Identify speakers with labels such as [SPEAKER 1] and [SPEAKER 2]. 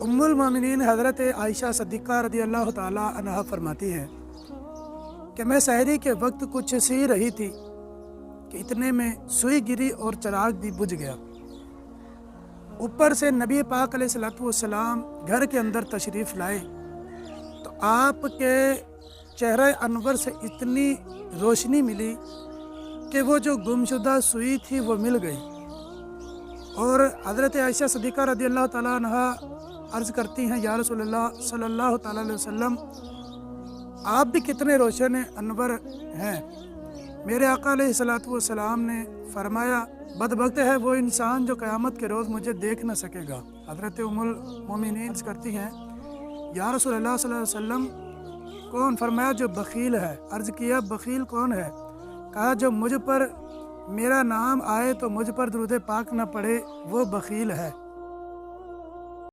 [SPEAKER 1] ام المومنین حضرت عائشہ صدیقہ رضی اللہ تعالی عنہا فرماتی ہیں کہ میں سحری کے وقت کچھ سی رہی تھی کہ اتنے میں سوئی گری اور چراغ بھی بجھ گیا۔ اوپر سے نبی پاک علیہ الصلوۃ والسلام گھر کے اندر تشریف لائے تو آپ کے چہرہ انور سے اتنی روشنی ملی کہ وہ جو گمشدہ سوئی تھی وہ مل گئی۔ اور حضرت عائشہ صدیقہ رضی اللہ تعالیٰ عنہا عرض کرتی ہیں یا رسول اللہ صلی اللہ تعالیٰ علیہ وسلم، آپ بھی کتنے روشن انور ہیں۔ میرے آقا علیہ الصلوۃ والسلام نے فرمایا بدبخت ہے وہ انسان جو قیامت کے روز مجھے دیکھ نہ سکے گا۔ حضرت ام المومنین کرتی ہیں یا رسول اللہ صلی اللہ علیہ وسلم کون؟ فرمایا جو بخیل ہے۔ عرض کیا بخیل کون ہے؟ کہا جو مجھ پر میرا نام آئے تو مجھ پر درود پاک نہ پڑھے وہ بخیل ہے۔